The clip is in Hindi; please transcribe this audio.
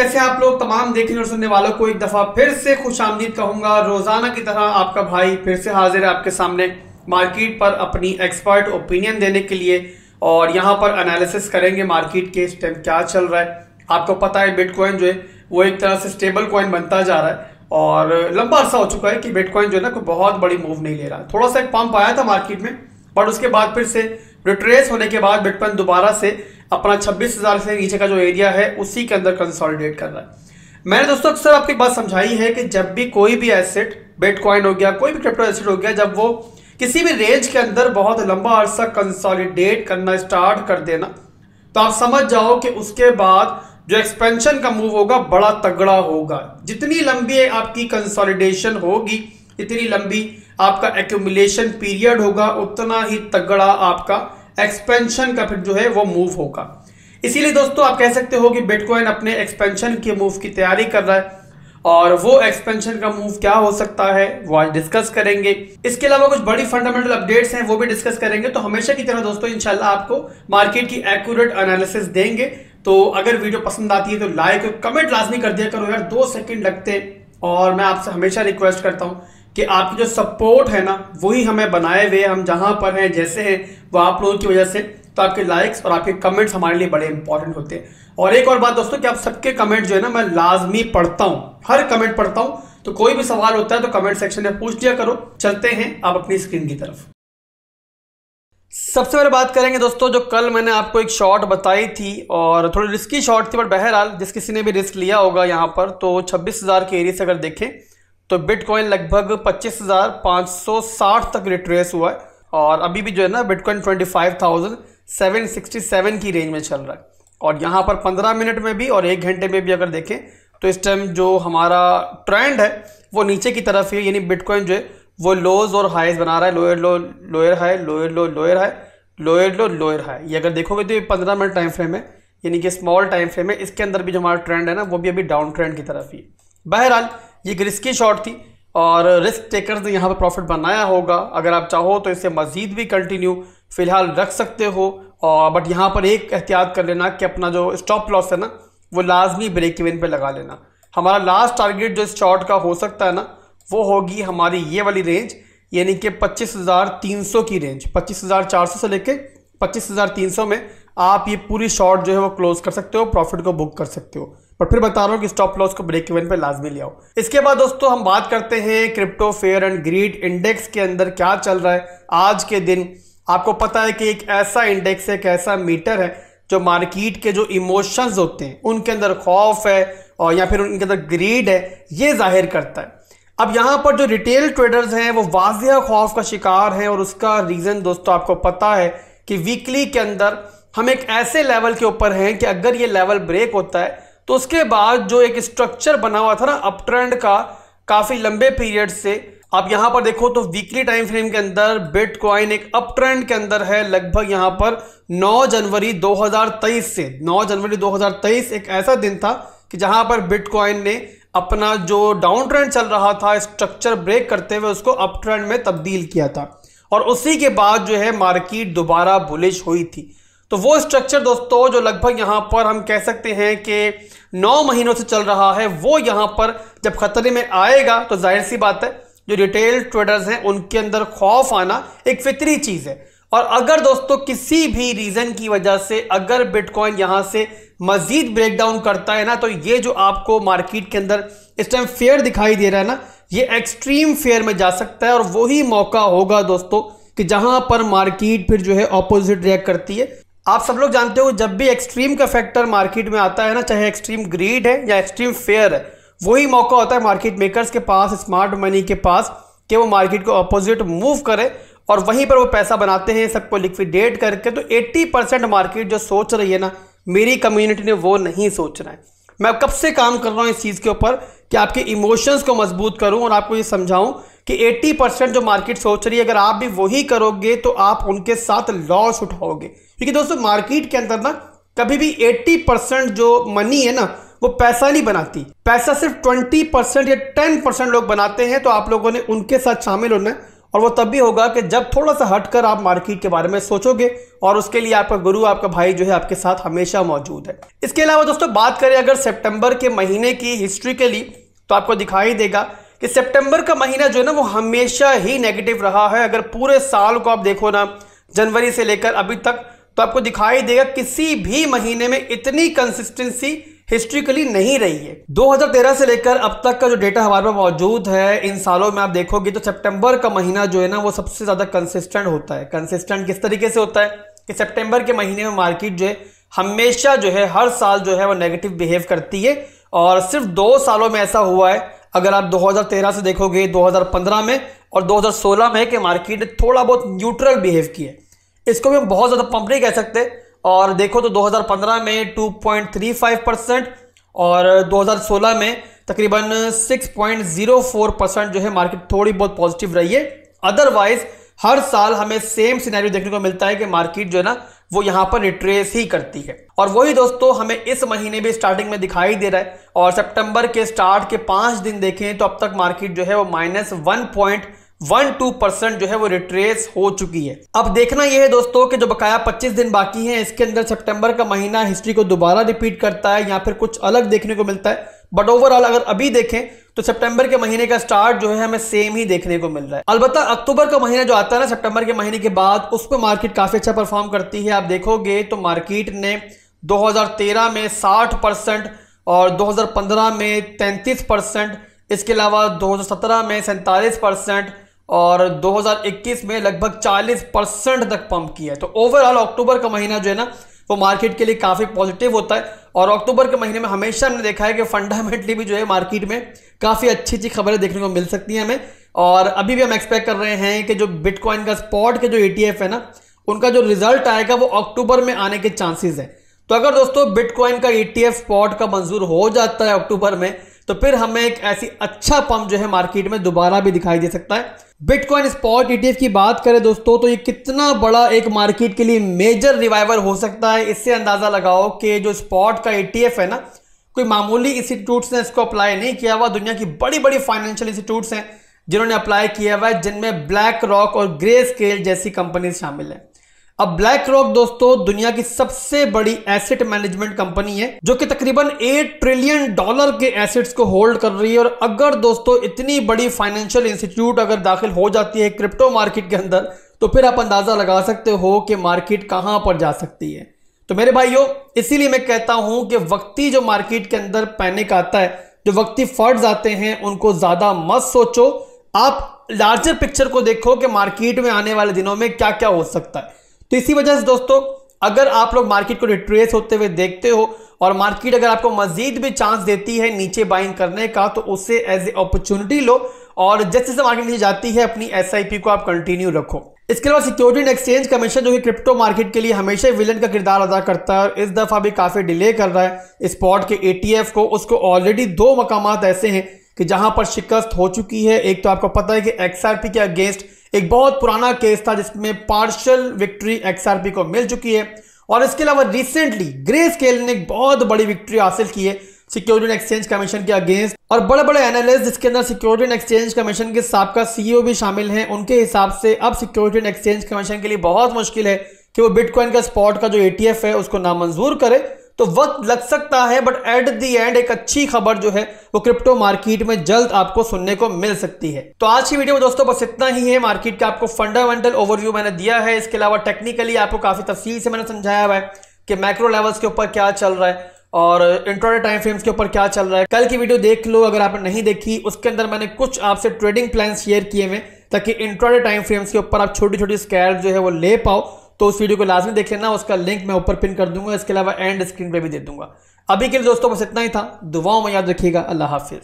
कैसे हैं आप लोग तमाम देखने और सुनने वालों को एक दफा फिर से खुशामदीद कहूंगा। रोजाना की तरह आपका भाई फिर से हाजिर है आपके सामने मार्केट पर अपनी एक्सपर्ट ओपिनियन देने के लिए, और यहाँ पर एनालिसिस करेंगे मार्केट के इस टाइम क्या चल रहा है। आपको पता है बिटकॉइन जो है वो एक तरह से स्टेबल कॉइन बनता जा रहा है और लंबा अरसा हो चुका है कि बिटकॉइन जो है ना कोई बहुत बड़ी मूव नहीं ले रहा है। थोड़ा सा एक पंप आया था मार्केट में, बट उसके बाद फिर से रिट्रेस होने के बाद बिटकॉइन दोबारा से अपना 26,000 से नीचे का जो एरिया है उसी के अंदर कंसोलिडेट कर रहा है। मैंने दोस्तों अक्सर आपको एक बात समझाई है कि जब भी कोई भी एसेट, बिटकॉइन हो गया, कोई भी क्रिप्टो एसेट हो गया, जब वो किसी भी रेंज के अंदर बहुत लंबा अरसा कंसोलिडेट करना स्टार्ट कर देना, तो आप समझ जाओ कि उसके बाद जो एक्सपेंशन का मूव होगा बड़ा तगड़ा होगा। जितनी लंबी आपकी कंसोलिडेशन होगी, इतनी लंबी आपका एक्यूमुलेशन पीरियड होगा, उतना ही तगड़ा आपका एक्सपेंशन का फिर जो है वो मूव होगा। इसीलिए दोस्तों आप कह सकते हो कि बिटकॉइन अपने एक्सपेंशन के मूव की तैयारी कर रहा है, और वो एक्सपेंशन का मूव क्या हो सकता है वो आज डिस्कस करेंगे। इसके अलावा कुछ बड़ी फंडामेंटल अपडेट्स हैं वो भी डिस्कस करेंगे। तो हमेशा की तरह दोस्तों इंशाल्लाह आपको मार्केट की एक्यूरेट एनालिसिस देंगे। तो अगर वीडियो पसंद आती है तो लाइक और कमेंट लाजमी कर दिया करो यार, 2 सेकंड लगते हैं। और मैं आपसे हमेशा रिक्वेस्ट करता हूं कि आपकी जो सपोर्ट है ना वही हमें बनाए हुए, हम जहां पर हैं जैसे हैं वो आप लोगों की वजह से। तो आपके लाइक्स और आपके कमेंट्स हमारे लिए बड़े इंपॉर्टेंट होते हैं। और एक और बात दोस्तों कि आप सबके कमेंट जो है ना मैं लाजमी पढ़ता हूं, हर कमेंट पढ़ता हूं। तो कोई भी सवाल होता है तो कमेंट सेक्शन में पूछ लिया करो। चलते हैं आप अपनी स्क्रीन की तरफ। सबसे पहले बात करेंगे दोस्तों, जो कल मैंने आपको एक शॉर्ट बताई थी और थोड़ी रिस्की शॉर्ट थी, बट बहरहाल जिस किसी ने भी रिस्क लिया होगा यहाँ पर, तो 26,000 के एरिया से अगर देखें तो बिटकॉइन लगभग 25,560 तक रिट्रेस हुआ है, और अभी भी जो है ना बिटकॉइन 25,767 की रेंज में चल रहा है। और यहाँ पर 15 मिनट में भी और 1 घंटे में भी अगर देखें तो इस टाइम जो हमारा ट्रेंड है वो नीचे की तरफ है, यानी बिटकॉइन जो है वो लोज और हाईज बना रहा है। लोअर लो लोअर हाई, लोअर लो लोअर हाई, लोअर लो लोअर हाई। ये अगर देखोगे तो ये 15 मिनट टाइम फ्रेम है, यानी कि स्मॉल टाइम फ्रेम है। इसके अंदर भी जो हमारा ट्रेंड है ना वो भी अभी डाउन ट्रेंड की तरफ ही। बहरहाल ये एक रिस्की शॉर्ट थी और रिस्क टेकर्स ने यहाँ पर प्रॉफिट बनाया होगा। अगर आप चाहो तो इसे मजीद भी कंटिन्यू फिलहाल रख सकते हो, और बट यहाँ पर एक एहतियात कर लेना कि अपना जो स्टॉप लॉस है ना वो लाजमी ब्रेक इवन पे लगा लेना। हमारा लास्ट टारगेट जो इस शॉर्ट का हो सकता है ना वो होगी हमारी ये वाली रेंज, यानी कि 25,300 की रेंज। 25,400 से लेके 25,300 में आप ये पूरी शॉर्ट जो है वो क्लोज कर सकते हो, प्रॉफिट को बुक कर सकते हो। पर फिर बता रहा हूँ कि स्टॉप लॉस को ब्रेक इवन पे लाजमी ले आओ। इसके बाद दोस्तों हम बात करते हैं crypto fair and greed index के अंदर क्या चल रहा है आज के दिन। आपको पता है कि एक ऐसा इंडेक्स है, एक ऐसा मीटर है जो मार्केट के जो इमोशंस होते हैं उनके अंदर खौफ है और या फिर उनके अंदर ग्रीड है, ये जाहिर करता है। अब यहाँ पर जो रिटेल ट्रेडर्स हैं वो वाज़िह खौफ का शिकार हैं, और उसका रीज़न दोस्तों आपको पता है कि वीकली के अंदर हम एक ऐसे लेवल के ऊपर हैं कि अगर ये लेवल ब्रेक होता है तो उसके बाद जो एक स्ट्रक्चर बना हुआ था ना अप ट्रेंड का काफ़ी लंबे पीरियड से, आप यहाँ पर देखो तो वीकली टाइम फ्रेम के अंदर बिटकॉइन एक अप ट्रेंड के अंदर है। लगभग यहाँ पर 9 जनवरी 2023 से 9 जनवरी 2023 एक ऐसा दिन था कि जहाँ पर बिटकॉइन ने अपना जो डाउन ट्रेंड चल रहा था स्ट्रक्चर ब्रेक करते हुए उसको अप ट्रेंड में तब्दील किया था, और उसी के बाद जो है मार्केट दोबारा बुलिश हुई थी। तो वो स्ट्रक्चर दोस्तों जो लगभग यहाँ पर हम कह सकते हैं कि 9 महीनों से चल रहा है, वो यहाँ पर जब खतरे में आएगा तो जाहिर सी बात है जो रिटेल ट्रेडर्स हैं उनके अंदर खौफ आना एक फितरी चीज़ है। और अगर दोस्तों किसी भी रीज़न की वजह से अगर बिटकॉइन यहाँ से मजीद ब्रेकडाउन करता है ना, तो ये जो आपको मार्केट के अंदर इस टाइम फेयर दिखाई दे रहा है ना, ये एक्सट्रीम फेयर में जा सकता है। और वही मौका होगा दोस्तों कि जहां पर मार्केट फिर जो है ऑपोजिट रिएक्ट करती है। आप सब लोग जानते हो जब भी एक्सट्रीम का फैक्टर मार्केट में आता है ना, चाहे एक्सट्रीम ग्रीड है या एक्सट्रीम फेयर है, वही मौका होता है मार्केट मेकर्स के पास, स्मार्ट मनी के पास, कि वो मार्केट को ऑपोजिट मूव करे और वहीं पर वो पैसा बनाते हैं सबको लिक्विडेट करके। तो 80% मार्केट जो सोच रही है ना, मेरी कम्युनिटी ने वो नहीं सोचना है। मैं कब से काम कर रहा हूँ इस चीज़ के ऊपर कि आपके इमोशंस को मजबूत करूँ और आपको ये समझाऊँ कि 80% जो मार्केट सोच रही है अगर आप भी वही करोगे तो आप उनके साथ लॉस उठाओगे। क्योंकि दोस्तों मार्केट के अंदर ना कभी भी 80% जो मनी है ना वो पैसा नहीं बनाती, पैसा सिर्फ 20% या 10% लोग बनाते हैं। तो आप लोगों ने उनके साथ शामिल होना है और वो तब भी होगा कि जब थोड़ा सा हटकर आप मार्केट के बारे में सोचोगे और उसके लिए आपका गुरु, आपका भाई जो है आपके साथ हमेशा मौजूद है। इसके अलावा दोस्तों बात करें अगर सितंबर के महीने की हिस्ट्री के लिए, तो आपको दिखाई देगा कि सितंबर का महीना जो है ना वो हमेशा ही नेगेटिव रहा है। अगर पूरे साल को आप देखो ना, जनवरी से लेकर अभी तक, तो आपको दिखाई देगा किसी भी महीने में इतनी कंसिस्टेंसी हिस्ट्रिकली नहीं रही है। 2013 से लेकर अब तक का जो डेटा हमारे पास मौजूद है, इन सालों में आप देखोगे तो सितंबर का महीना जो है ना वो सबसे ज्यादा कंसिस्टेंट होता है। कंसिस्टेंट किस तरीके से होता है कि सितंबर के महीने में मार्केट जो है हमेशा जो है हर साल जो है वो नेगेटिव बिहेव करती है, और सिर्फ 2 सालों में ऐसा हुआ है। अगर आप 2013 से देखोगे, 2015 में और 2016 में कि मार्केट ने थोड़ा बहुत न्यूट्रल बिहेव किया। इसको भी हम बहुत ज़्यादा पंप नहीं कह सकते। और देखो तो 2015 में 2.35% और 2016 में तकरीबन 6.04% जो है मार्केट थोड़ी बहुत पॉजिटिव रही है। अदरवाइज हर साल हमें सेम सिनेरियो देखने को मिलता है कि मार्केट जो है ना वो यहां पर रिट्रेस ही करती है। और वही दोस्तों हमें इस महीने भी स्टार्टिंग में दिखाई दे रहा है। और सितंबर के स्टार्ट के 5 दिन देखें तो अब तक मार्केट जो है वो -1.12% जो है वो रिट्रेस हो चुकी है। अब देखना यह है दोस्तों कि जो बकाया 25 दिन बाकी हैं, इसके अंदर सितंबर का महीना हिस्ट्री को दोबारा रिपीट करता है या फिर कुछ अलग देखने को मिलता है। बट ओवरऑल अगर अभी देखें तो सितंबर के महीने का स्टार्ट जो है हमें सेम ही देखने को मिल रहा है। अलबत्ता अक्टूबर का महीना जो आता है ना सितंबर के महीने के बाद, उस पर मार्केट काफी अच्छा परफॉर्म करती है। आप देखोगे तो मार्केट ने 2013 में 60% और 2015 में 33%, इसके अलावा 2017 में 47% और 2021 में लगभग 40% तक पंप किया है। तो ओवरऑल अक्टूबर का महीना जो है ना वो मार्केट के लिए काफी पॉजिटिव होता है। और अक्टूबर के महीने में हमेशा हमने देखा है कि फंडामेंटली भी जो है मार्केट में काफी अच्छी अच्छी खबरें देखने को मिल सकती हैं हमें। और अभी भी हम एक्सपेक्ट कर रहे हैं कि जो बिटकॉइन का स्पॉट के जो ETF है ना, उनका जो रिजल्ट आएगा वो अक्टूबर में आने के चांसेस है। तो अगर दोस्तों बिटकॉइन का ETF स्पॉट का मंजूर हो जाता है अक्टूबर में, तो फिर हमें एक ऐसी अच्छा पंप जो है मार्केट में दोबारा भी दिखाई दे सकता है। बिटकॉइन स्पॉट ETF की बात करें दोस्तों तो ये कितना बड़ा एक मार्केट के लिए मेजर रिवाइवल हो सकता है, इससे अंदाजा लगाओ कि जो स्पॉट का ETF है ना, कोई मामूली इंस्टीट्यूट्स ने इसको अप्लाई नहीं किया हुआ। दुनिया की बड़ी बड़ी फाइनेंशियल इंस्टीट्यूट्स हैं जिन्होंने अप्लाई किया हुआ है, जिनमें ब्लैक रॉक और ग्रे स्केल जैसी कंपनी शामिल है। अब ब्लैक रॉक दोस्तों दुनिया की सबसे बड़ी एसेट मैनेजमेंट कंपनी है, जो कि तकरीबन $8 ट्रिलियन के एसेट्स को होल्ड कर रही है। और अगर दोस्तों इतनी बड़ी फाइनेंशियल इंस्टीट्यूट अगर दाखिल हो जाती है क्रिप्टो मार्केट के अंदर, तो फिर आप अंदाजा लगा सकते हो कि मार्केट कहां पर जा सकती है। तो मेरे भाइयों, इसीलिए मैं कहता हूं कि वक्ती जो मार्केट के अंदर पैनिक आता है, जो वक्ती फंड्स आते हैं, उनको ज्यादा मत सोचो। आप लार्जर पिक्चर को देखो कि मार्केट में आने वाले दिनों में क्या क्या हो सकता है। तो इसी वजह से दोस्तों अगर आप लोग मार्केट को रिट्रेस होते हुए देखते हो और मार्केट अगर आपको मजीद भी चांस देती है नीचे बाइंग करने का, तो उससे एज ए अपॉर्चुनिटी लो और जैसे जैसे मार्केट नीचे जाती है अपनी SIP को आप कंटिन्यू रखो। इसके अलावा सिक्योरिटी एंड एक्सचेंज कमीशन जो कि क्रिप्टो मार्केट के लिए हमेशा विलन का किरदार अदा करता है और इस दफा भी काफी डिले कर रहा है स्पॉट के ETF को। उसको ऑलरेडी 2 मकामात ऐसे हैं कि जहां पर शिकस्त हो चुकी है। एक तो आपको पता है कि XRP के अगेंस्ट एक बहुत पुराना केस था जिसमें पार्शियल विक्ट्री XRP को मिल चुकी है, और इसके अलावा रिसेंटली ग्रे स्केल ने एक बहुत बड़ी विक्ट्री हासिल की है सिक्योरिटी एंड एक्सचेंज कमीशन के अगेंस्ट। और बड़े बड़े एनालिस्ट जिसके अंदर सिक्योरिटी एंड एक्सचेंज कमीशन के साबका CEO भी शामिल हैं, उनके हिसाब से अब सिक्योरिटी एंड एक्सचेंज कमीशन के लिए बहुत मुश्किल है कि वो बिटकॉइन का स्पॉट का जो ETF है उसको नामंजूर करे। तो वक्त लग सकता है, बट एट द एंड एक अच्छी खबर जो है वो क्रिप्टो मार्केट में जल्द आपको सुनने को मिल सकती है। तो आज की वीडियो में दोस्तों बस इतना ही है। मार्केट का आपको फंडामेंटल ओवरव्यू मैंने दिया है, इसके अलावा टेक्निकली आपको काफी तफसील से मैंने समझाया हुआ है कि मैक्रो लेवल्स के ऊपर क्या चल रहा है और इंट्राडे टाइम फ्रेम्स के ऊपर क्या चल रहा है। कल की वीडियो देख लो अगर आपने नहीं देखी, उसके अंदर मैंने कुछ आपसे ट्रेडिंग प्लान शेयर किए हुए ताकि इंट्राडे टाइम फ्रेम्स के ऊपर आप छोटी छोटी स्कैल्प जो है वो ले पाओ। तो उस वीडियो को लाजमी देख लेना, उसका लिंक मैं ऊपर पिन कर दूंगा, इसके अलावा एंड स्क्रीन पे भी दे दूंगा। अभी के लिए दोस्तों बस इतना ही था। दुआओं में याद रखिएगा। अल्लाह हाफिज।